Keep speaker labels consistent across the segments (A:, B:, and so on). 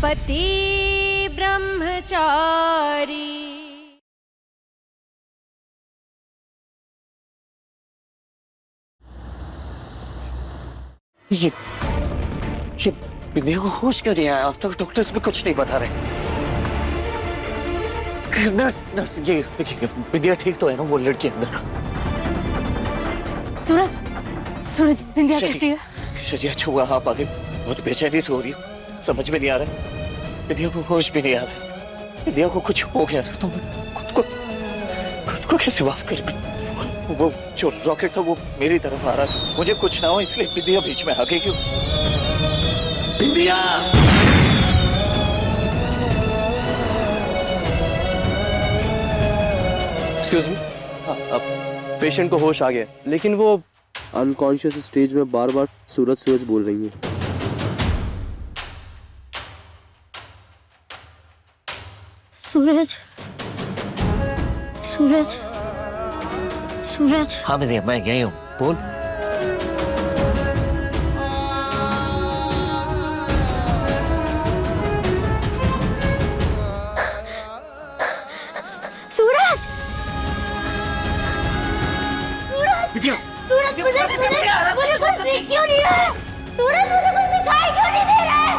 A: पति ब्रह्मचारी।
B: ये बिंदिया को होश क्यों नहीं आया? अब तक डॉक्टर्स भी कुछ नहीं बता रहे। नर्स ये देखिए, बिंदिया ठीक तो है ना? वो लड़की अंदर।
A: सूरज बिंदिया कैसी है?
B: जी अच्छा हुआ आप आ गए। बहुत बेचैनी से हो रही है, समझ में नहीं आ रहा। बिंदिया को होश भी नहीं आ रहा। बिंदिया को कुछ हो गया तो खुद को कैसे माफ करेंगे? वो जो रॉकेट था वो मेरी तरफ आ रहा था, मुझे कुछ ना हो इसलिए बिंदिया बीच में आ गई। क्यों बिंदिया?
C: एक्सक्यूज मी, अब पेशेंट को होश आ गया, लेकिन वो अनकॉन्शियस स्टेज में बार बार सूरज सूरज बोल रही है।
A: सूरज सूरज सूरज।
B: हाँ बिंदिया मैं यही हूँ, बोल।
A: सूरज
B: बिंदिया
A: सूरज मुझे कुछ दिख क्यों नहीं रहा है? सूरज मुझे कुछ दिखाई क्यों नहीं दे रहा है?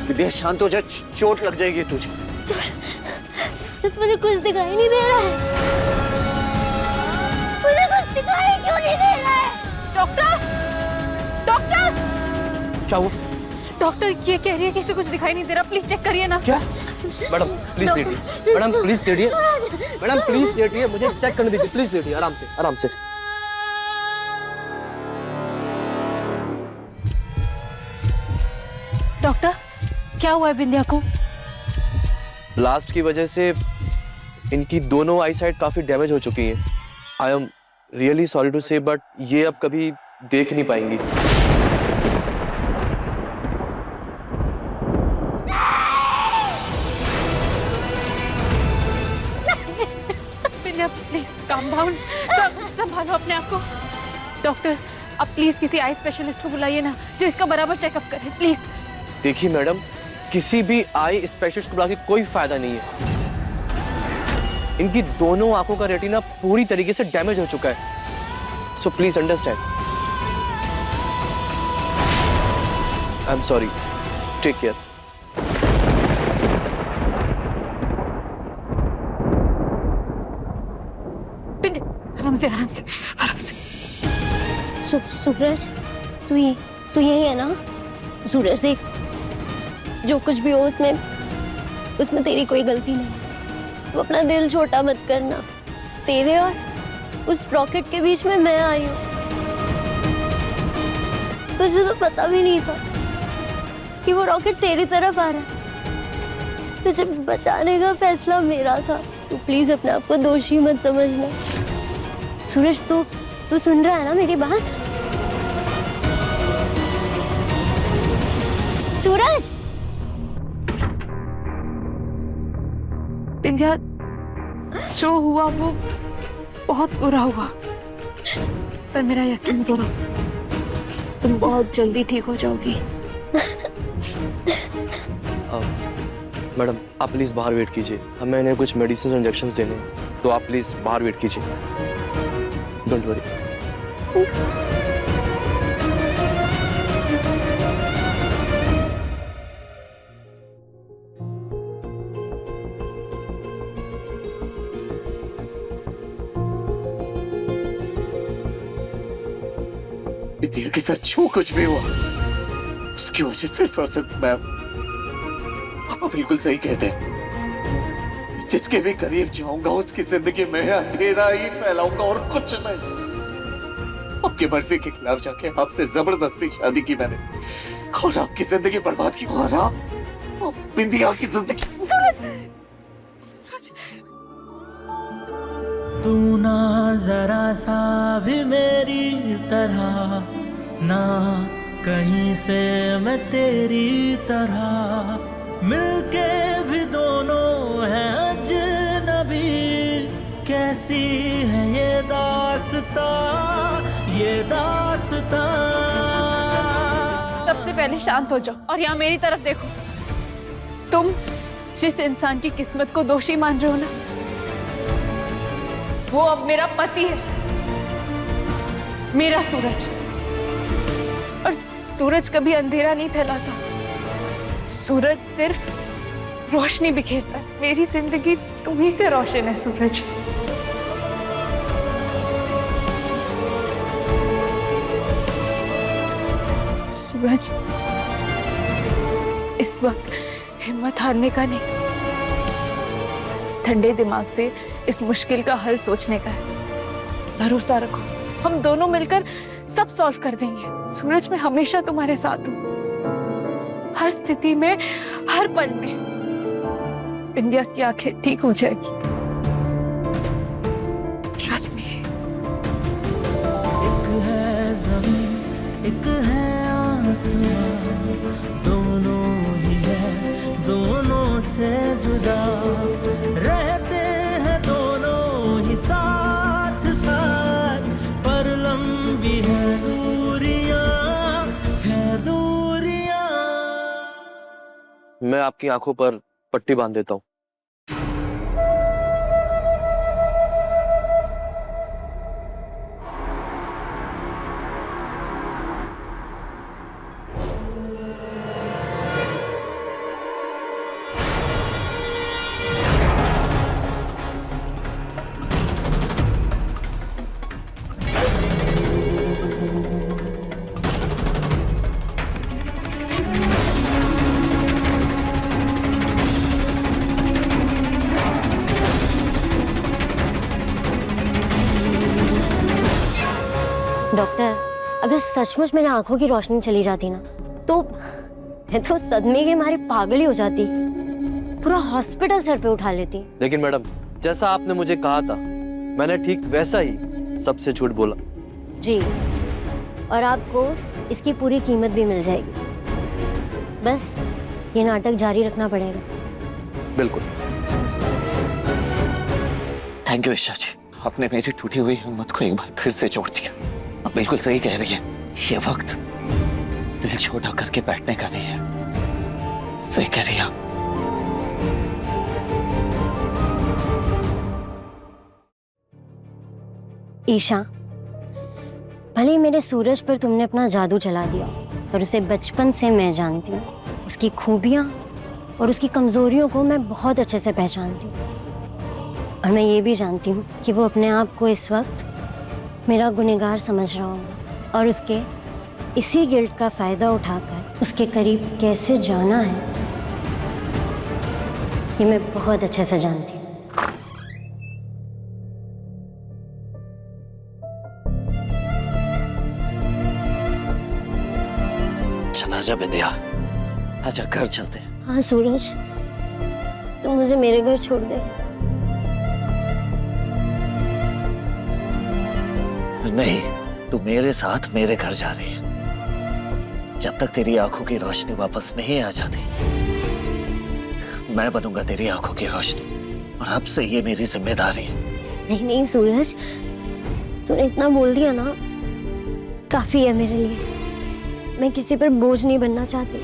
B: बिंदिया शांत हो जा, चोट लग जाएगी तुझे।
A: सूरज मुझे कुछ दिखाई नहीं दे रहा है। मुझे कुछ दिखाई क्यों नहीं दे रहा है? डॉक्टर डॉक्टर
C: क्या हुआ?
A: डॉक्टर ये कह रही है कि इसे कुछ दिखाई नहीं दे रहा, प्लीज चेक करिए ना।
C: क्या? मैडम प्लीज लेटिए, मैडम प्लीज लेटिए, मैडम प्लीज लेटिए, मुझे चेक करने दीजिए, प्लीज लेटिए, आराम से आराम से।
A: डॉक्टर क्या हुआ है बिंदिया को?
C: ब्लास्ट की वजह से इनकी दोनों आई साइड काफी डैमेज हो चुकी हैं। I am really sorry to say, but ये अब कभी देख नहीं पाएंगी।
A: बिंदिया प्लीज काम डाउन, संभालो अपने आप को। डॉक्टर अब प्लीज किसी आई स्पेशलिस्ट को बुलाइए ना, जो इसका बराबर चेकअप करे प्लीज।
C: देखिए मैडम, किसी भी आई स्पेशलिस्ट को बुला के कोई फायदा नहीं है। इनकी दोनों आंखों का रेटिना पूरी तरीके से डैमेज हो चुका है, so please understand. I am sorry, take care.
A: आराम से आराम से आराम से। सूरज तू यही है ना? सूरज देख, जो कुछ भी हो उसमें तेरी कोई गलती नहीं। तू अपना दिल छोटा मत करना। तेरे और उस रॉकेट के बीच में मैं आई हूँ। तुझे तो पता भी नहीं था कि वो रॉकेट तेरी तरफ आ रहा है। तुझे बचाने का फैसला मेरा था। तू प्लीज अपने आप को दोषी मत समझना। सूरज तू सुन रहा है ना मेरी बात? सूरज बिंदिया, जो हुआ वो बहुत बुरा हुआ, पर मेरा यकीन करो तुम बहुत जल्दी ठीक हो जाओगी।
C: मैडम आप प्लीज बाहर वेट कीजिए, हमें इन्हें कुछ मेडिसिन और इंजेक्शंस देने हैं, तो आप प्लीज बाहर वेट कीजिए। Don't worry.
B: बिंदिया के साथ जो कुछ भी हुआ उसकी वजह सिर्फ और सिर्फ मैं। पापा बिल्कुल सही कहते हैं, जिसके भी करीब जाऊंगा उसकी जिंदगी में अंधेरा ही फैलाऊंगा और कुछ नहीं। आपकी मर्जी के खिलाफ जाके आपसे जबरदस्ती शादी की मैंने और आपकी जिंदगी बर्बाद की। और आप बिंदिया की जिंदगी।
D: तू ना जरा सा भी मेरी तरह, ना कहीं से मैं तेरी तरह, मिलके भी दोनों हैं अजनबी। कैसी है ये दास्तां दास्तां।
E: सबसे पहले शांत हो जाओ और यहाँ मेरी तरफ देखो। तुम जिस इंसान की किस्मत को दोषी मान रहे हो ना, वो अब मेरा पति है, मेरा सूरज। और सूरज कभी अंधेरा नहीं फैलाता, सूरज सिर्फ रोशनी बिखेरता है। मेरी जिंदगी तुम्ही से रोशन है सूरज। सूरज, इस वक्त हिम्मत हारने का नहीं, ठंडे दिमाग से इस मुश्किल का हल सोचने का है। भरोसा रखो, हम दोनों मिलकर सब सॉल्व कर देंगे। सूरज, मैं हमेशा तुम्हारे साथ हूँ, हर स्थिति में, हर पल में। इंदिया की आंखें ठीक हो जाएगी, ट्रस्ट मी।
D: एक है ज़मीन, एक है आसमां, दोनों ही है, दोनों से जुदा रहते हैं दोनों ही साथ साथ, पर लंबी है दूरियां, है दूरियां।
C: मैं आपकी आंखों पर पट्टी बांध देता हूँ।
A: डॉक्टर, अगर सचमुच मेरी आंखों की रोशनी चली जाती ना, तो मैं तो सदमे के मारे पागल ही हो जाती, पूरा हॉस्पिटल सर पे उठा लेती।
C: लेकिन मैडम, जैसा आपने मुझे कहा था, मैंने ठीक वैसा ही सबसे झूठ बोला।
A: जी, और आपको इसकी पूरी कीमत भी मिल जाएगी। बस ये नाटक जारी रखना पड़ेगा।
C: बिल्कुल।
B: थैंक यू ईशा जी, आपने मेरी टूटी हुई हिम्मत को एक बार फिर से जोड़ दिया। अब बिल्कुल सही कह रही है, ये वक्त दिल छोटा करके बैठने का नहीं है। सही कह रही है।
A: ईशा, भले ही मेरे सूरज पर तुमने अपना जादू चला दिया, पर उसे बचपन से मैं जानती हूँ। उसकी खूबियाँ और उसकी कमजोरियों को मैं बहुत अच्छे से पहचानती हूँ। और मैं ये भी जानती हूँ कि वो अपने आप को इस वक्त मेरा गुनहगार समझ रहा होगा, और उसके इसी गिल्ट का फायदा उठाकर उसके करीब कैसे जाना है, ये मैं बहुत अच्छे से जानती हूँ।
B: चल आजा बिंदिया, आजा घर चलते हैं।
A: हाँ सूरज, तुम मुझे मेरे घर छोड़ दे।
B: नहीं, तू मेरे साथ मेरे घर जा रही है। जब तक तेरी आंखों की रोशनी वापस नहीं आ जाती, मैं बनूंगा तेरी आंखों की रोशनी, और अब से ये मेरी जिम्मेदारी है।
A: नहीं नहीं सूरज, तूने इतना बोल दिया ना, काफी है मेरे लिए। मैं किसी पर बोझ नहीं बनना चाहती।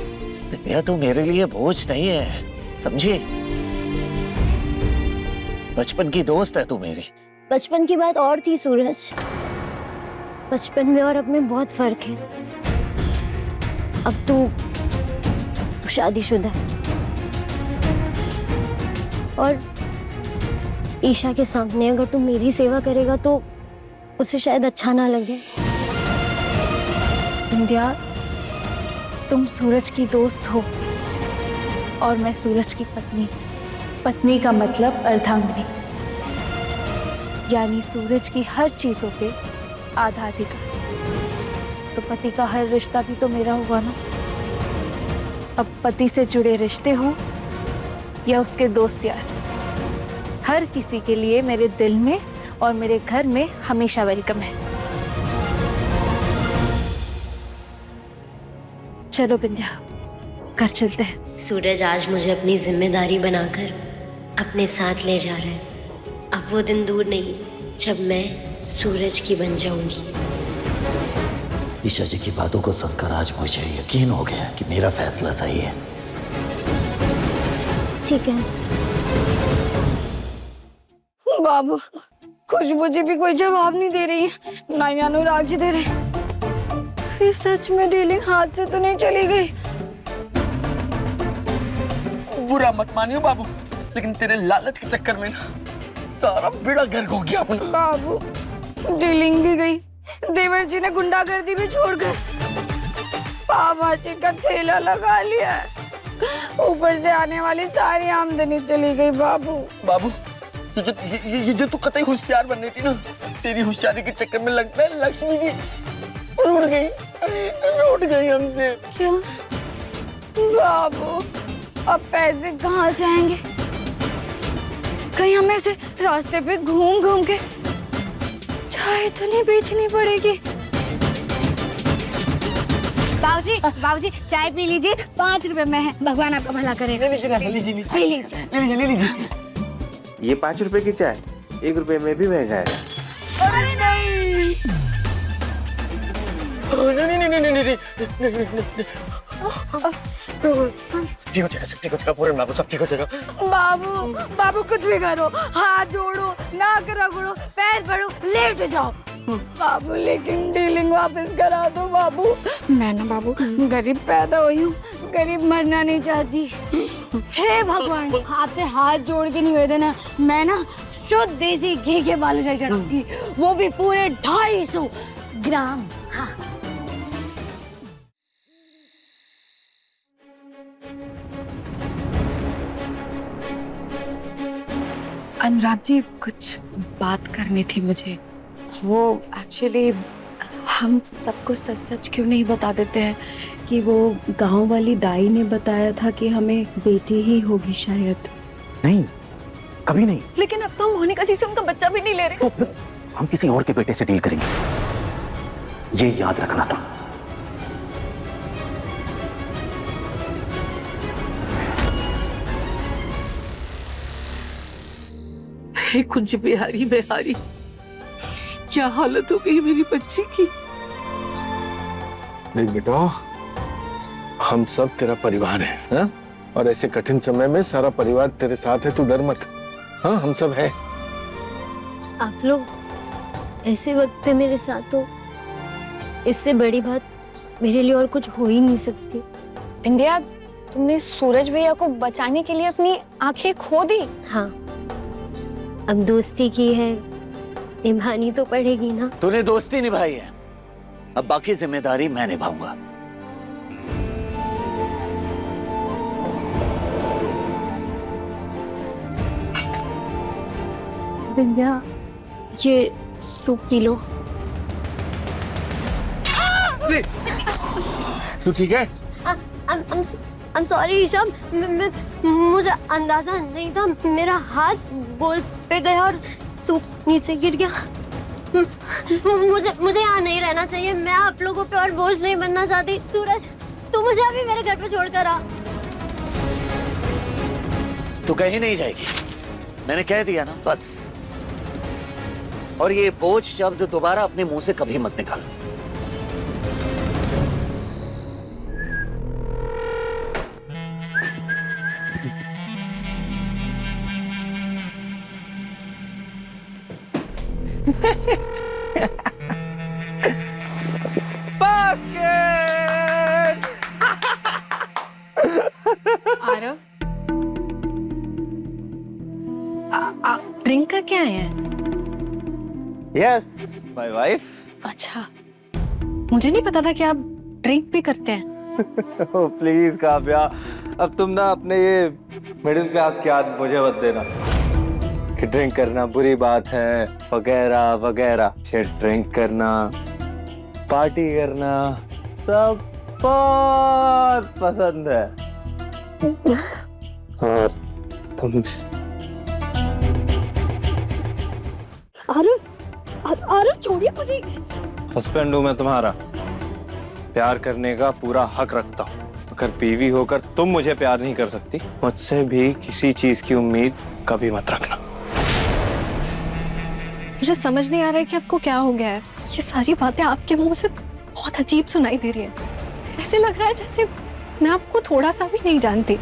B: बिंदिया, तू मेरे लिए बोझ नहीं है, समझी? बचपन की दोस्त है तू मेरी।
A: बचपन की बात और थी सूरज, बचपन में और अब में बहुत फर्क है। अब तू शादीशुदा है, और ईशा के सामने अगर तू मेरी सेवा करेगा तो उसे शायद अच्छा ना लगे।
E: इंदिया, तुम सूरज की दोस्त हो और मैं सूरज की पत्नी। पत्नी का मतलब अर्धांगिनी, यानी सूरज की हर चीजों पे आधा अधिकार। तो पति का हर रिश्ता भी तो मेरा हुआ ना। अब पति से जुड़े रिश्ते हो या उसके दोस्त यार, हर किसी के लिए मेरे दिल में और मेरे घर में हमेशा वेलकम है। चलो बिंदिया, घर चलते हैं।
A: सूरज आज मुझे अपनी जिम्मेदारी बनाकर अपने साथ ले जा रहा है। अब वो दिन दूर नहीं जब मैं सूरज की बन जाऊंगी।
F: ईशा जी की बातों को सुनकर आज मुझे यकीन हो गया कि मेरा फैसला सही है।
A: ठीक है
G: बाबू, खुशबू जी भी कोई जवाब नहीं दे रही है, ना ही अनुराग जी दे रहे। ये सच में डीलिंग हाथ से तो नहीं चली गई?
C: बुरा मत मानियो बाबू, लेकिन तेरे लालच के चक्कर में ना सारा बेड़ा गर्क हो गया अपना।
G: बाबू, डीलिंग भी गई, देवर जी ने गुंडागर्दी भी छोड़कर पावभाजी का ठेला लगा लिया है, ऊपर से आने वाली सारी आमदनी चली गई। बाबू
C: बाबू, ये जो तू कतई होशियार बन रही थी ना, तेरी होशियारी के चक्कर में लगता है लक्ष्मी जी रूठ गई हमसे।
G: क्यों बाबू, अब पैसे कहाँ से आएंगे? कहीं हमें से रास्ते पे घूम घूम के चाय तो नहीं बेचनी पड़ेगी?
A: बाबूजी चाय पी लीजिए, 5 रुपए में है, भगवान आपका भला करे।
C: ले लीजिए।
H: ये 5 रुपए की चाय 1 रुपए में भी महंगा है।
G: अरे नहीं,
C: नहीं। ठीक हो जाएगा, पूरे बाबू सब ठीक हो जाएगा।
G: बाबू कुछ भी करो, हाथ जोड़ो, नाक रगड़ो, पैर पड़ो, लेट जाओ बाबू, लेकिन डीलिंग वापस करा दो बाबू। मैं ना बाबू गरीब पैदा हुई हूँ, गरीब मरना नहीं चाहती। हे भगवान, हाथ से हाथ जोड़ के निवेदन है, मैं ना शुद्ध देसी घी के बालू चाय चढ़ाऊंगी, वो भी पूरे 250 ग्राम। हाँ।
E: अनुराग जी, कुछ बात करनी थी मुझे। वो एक्चुअली हम सबको सच सच क्यों नहीं बता देते हैं
I: कि वो गांव वाली दाई ने बताया था कि हमें बेटी ही होगी शायद।
F: नहीं, कभी नहीं।
E: लेकिन अब तो हम मोनिका जी से उनका बच्चा भी नहीं ले रहे।
F: तो हम किसी और के बेटे से डील करेंगे, ये याद रखना था।
I: हे कुंज बिहारी बिहारी, क्या हालत हो गई मेरी बच्ची की।
J: देख बेटा, हम सब तेरा परिवार है, हा? और ऐसे कठिन समय में सारा परिवार तेरे साथ है, तू डर मत। हाँ, हम सब है।
A: आप लोग ऐसे वक्त पे मेरे साथ हो, इससे बड़ी बात मेरे लिए और कुछ हो ही नहीं सकती।
E: इंडिया, तुमने सूरज भैया को बचाने के लिए अपनी आंखें खो दी।
A: हाँ, अब दोस्ती की है, निभानी तो पड़ेगी ना।
B: तूने दोस्ती निभाई है, अब बाकी जिम्मेदारी मैं निभाऊंगा।
E: विंध्या, ये सूप पी लो।
J: तू ठीक है?
A: I'm sorry ईशा, मुझे अंदाजा नहीं था, मेरा हाथ बोल पे गया और सूप नीचे गिर गया। मुझे यहाँ नहीं रहना चाहिए, मैं आप लोगों पे और बोझ नहीं बनना चाहती। सूरज, तू मुझे अभी मेरे घर पे छोड़कर आ।
B: तू कहीं नहीं जाएगी, मैंने कह दिया ना, बस। और ये बोझ शब्द दोबारा अपने मुंह से कभी मत निकाल।
E: आरव, ड्रिंक करके आए हैं?
H: Yes, my wife.
E: अच्छा, मुझे नहीं पता था कि आप ड्रिंक भी करते हैं।
H: प्लीज काव्या, अब तुम ना अपने ये मिडिल क्लास की आदत मुझे मत देना कि ड्रिंक करना बुरी बात है वगैरह वगैरह। ये ड्रिंक करना, पार्टी करना सब बहुत पसंद है। और तुम
I: आरव छोड़िए मुझे।
H: हस्बैंड हूं मैं तुम्हारा, प्यार करने का पूरा हक रखता हूँ। अगर बीवी होकर तुम मुझे प्यार नहीं कर सकती, मुझसे भी किसी चीज की उम्मीद कभी मत रखना।
E: मुझे समझ नहीं आ रहा है कि आपको क्या हो गया है। ये सारी बातें आपके मुंह से बहुत अजीब सुनाई दे रही है। ऐसे लग रहा है जैसे मैं आपको थोड़ा सा भी नहीं जानती।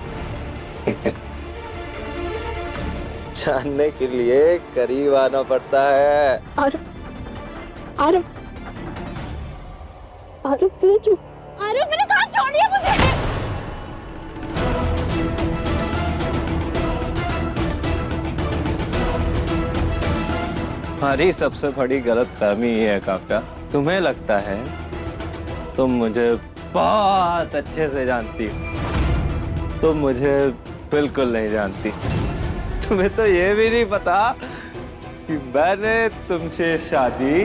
H: जानने के लिए करीब आना पड़ता है।
A: आरव, आरव, आरव प्लीज, आरव मैंने कहा छोड़िए मुझे।
H: हमारी सबसे बड़ी गलत फहमी ये है काव्या, तुम्हें लगता है तुम मुझे बहुत अच्छे से जानती हो, तुम मुझे बिल्कुल नहीं जानती। तुम्हें तो ये भी नहीं पता कि मैंने तुमसे शादी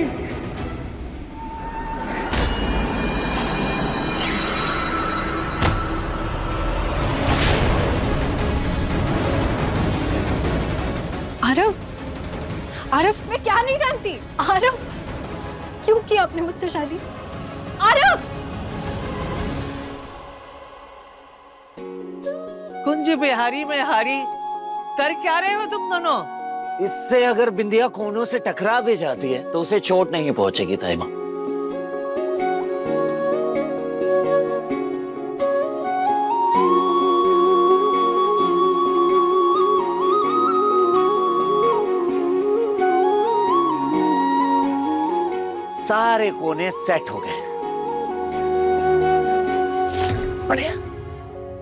E: आरव, आरव मैं क्या नहीं जानती? आरव क्यों की आपने मुझसे शादी? आरव!
K: कुंज बिहारी में हारी कर क्या रहे हो तुम दोनों?
B: इससे अगर बिंदिया कोनों से टकरा भी जाती है तो उसे चोट नहीं पहुंचेगी ताइमा। सारे कोने सेट हो गए। बढ़िया।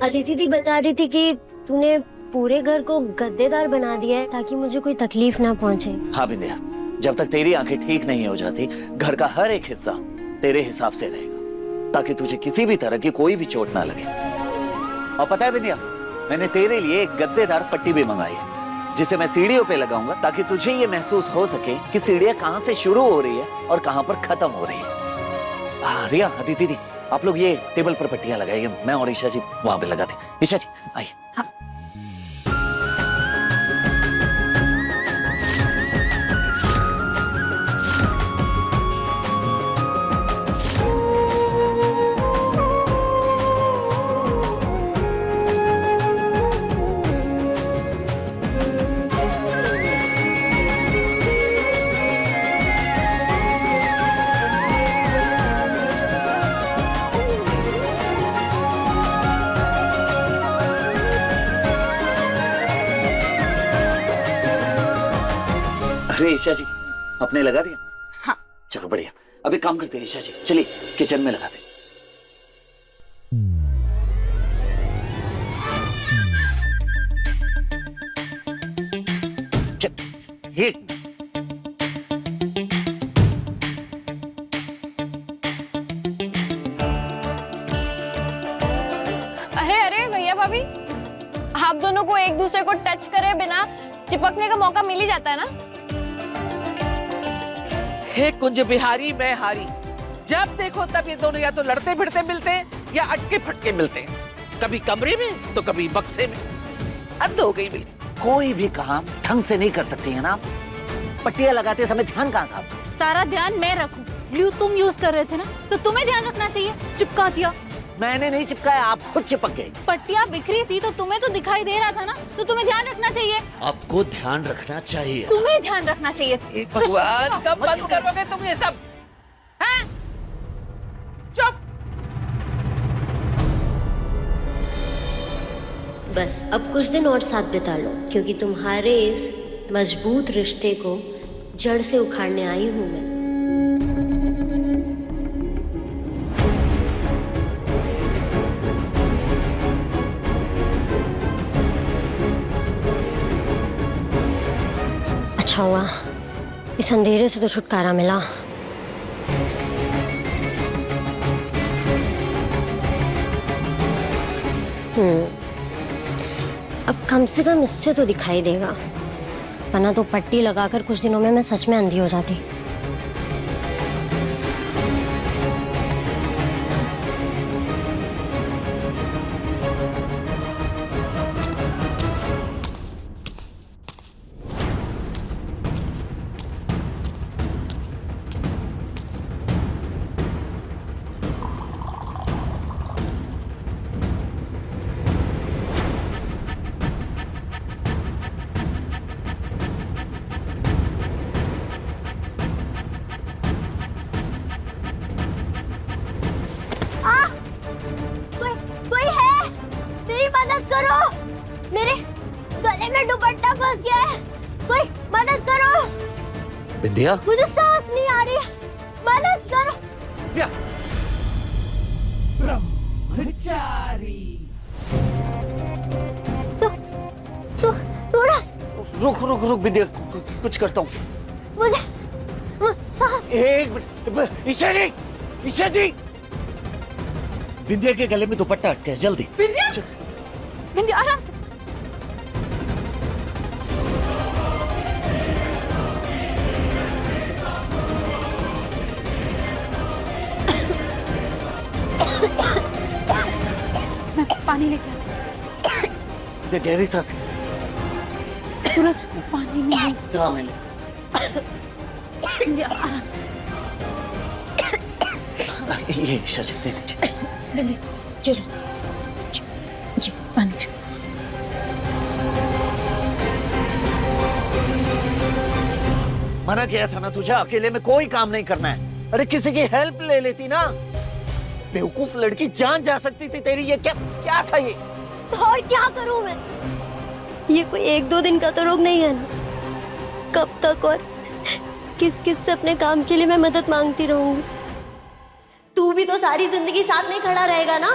A: अदिति दी बता रही थी कि तूने पूरे घर को गद्देदार बना दिया है ताकि मुझे कोई तकलीफ ना पहुंचे।
B: हाँ बिंदिया, जब तक तेरी आंखें ठीक नहीं हो जाती घर का हर एक हिस्सा तेरे हिसाब से रहेगा ताकि तुझे किसी भी तरह की कोई भी चोट ना लगे। और पता है बिंदिया, मैंने तेरे लिए एक गद्देदार पट्टी भी मंगाई है जिसे मैं सीढ़ियों पे लगाऊंगा ताकि तुझे ये महसूस हो सके कि सीढ़ियां कहां से शुरू हो रही है और कहां पर खत्म हो रही है। रिया, अदिति दी, आप लोग ये टेबल पर पट्टियां लगाइए, मैं और ईशा जी वहां पे लगाते। ईशा जी आइए।
E: हाँ।
B: अरे ईशा जी, आपने लगा दिया?
E: हाँ।
B: चलो बढ़िया। अभी काम करते हैं ईशा जी, चलिए किचन में लगाते हैं। ये
G: अरे अरे भैया भाभी, आप दोनों को एक दूसरे को टच करे बिना चिपकने का मौका मिल ही जाता है ना।
K: हे कुंज बिहारी मैं हारी, जब देखो तब ये दोनों या तो लड़ते भिड़ते मिलते हैं या अटके फटके मिलते हैं, कभी कमरे में तो कभी बक्से में। हद हो गई बिल्कुल।
B: कोई भी काम ढंग से नहीं कर सकती है ना आप? पट्टियां लगाते समय ध्यान कहाँ था?
E: सारा ध्यान मैं रखूं? ग्लू तुम यूज कर रहे थे ना, तो तुम्हें ध्यान रखना चाहिए। चिपका दिया।
B: मैंने नहीं चिपकाया, आप खुद चिपक गए।
E: पट्टियां बिखरी थी तो तुम्हें तो दिखाई दे रहा था ना, तो तुम्हें ध्यान रखना चाहिए।
B: आपको ध्यान रखना चाहिए।
E: तुम्हें ध्यान रखना चाहिए।
K: भगवान, कब बंद करोगे तुम ये सब? हैं? चुप।
A: बस अब कुछ दिन और साथ बिता लो, क्योंकि तुम्हारे इस मजबूत रिश्ते को जड़ से उखाड़ने आई हूं मैं। अच्छा हुआ इस अंधेरे से तो छुटकारा मिला। अब कम से कम इससे तो दिखाई देगा, वरना तो पट्टी लगाकर कुछ दिनों में मैं सच में अंधी हो जाती।
K: विद्या
A: मुझे सांस नहीं आ रही है, मदद करो।
B: रुक रुक रुक विद्या, कुछ करता हूँ।
A: मुझे
B: एक मिनट, ईशा जी, ईशा जी, विद्या के गले में दुपट्टा अटका है, जल्दी।
E: विंध्या, विंध्या आराम से। मैं पानी लेके आती
B: विद्या गहरी सांस।
E: हूँ। सूरज पानी में नहीं।
B: हाँ मैंने।
E: विंध्या आराम से।
B: ये ईशा जी दे दीजिए।
E: विंध्या चलो, ये पानी पियो।
B: मना किया था ना तुझे, अकेले में कोई काम नहीं करना है। अरे किसी की हेल्प ले लेती ना। बेवकूफ लड़की, जान जा सकती थी तेरी। ये क्या क्या था ये?
A: और क्या करूं मैं? ये कोई 1-2 दिन का तो रोग नहीं है ना। कब तक और किस किस से अपने काम के लिए मैं मदद मांगती रहूंगी? तू भी तो सारी जिंदगी साथ में खड़ा रहेगा ना।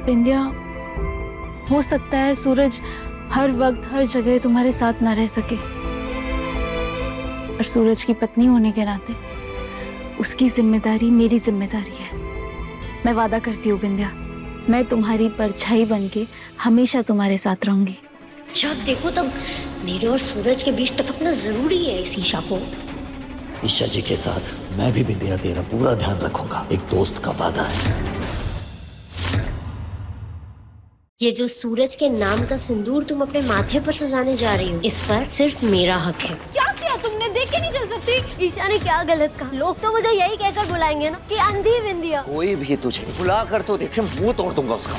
E: विंध्या, हो सकता है सूरज हर वक्त हर जगह तुम्हारे साथ ना रह सके, पर सूरज की पत्नी होने के नाते उसकी जिम्मेदारी मेरी जिम्मेदारी है। मैं वादा करती हूँ विंध्या, मैं तुम्हारी परछाई बनके हमेशा तुम्हारे साथ रहूंगी।
A: जब देखो तब मेरे और सूरज के बीच टपकना जरूरी है इस ईशा को।
B: ईशा जी के साथ मैं भी विद्या तेरा पूरा ध्यान रखूंगा, एक दोस्त का वादा है।
A: ये जो सूरज के नाम का सिंदूर तुम अपने माथे पर सजाने जा रही हो, इस पर सिर्फ मेरा हक है।
E: क्या किया तुमने? देख के नहीं चल सकती?
A: ईशा ने क्या गलत कहा? लोग तो मुझे यही कहकर बुलाएंगे ना कि अंधी विंध्या।
B: कोई भी तुझे बुला कर तो देख, मुंह तोड़ दूंगा उसका।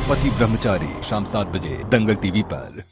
L: पति ब्रह्मचारी, शाम 7 बजे दंगल टीवी पर।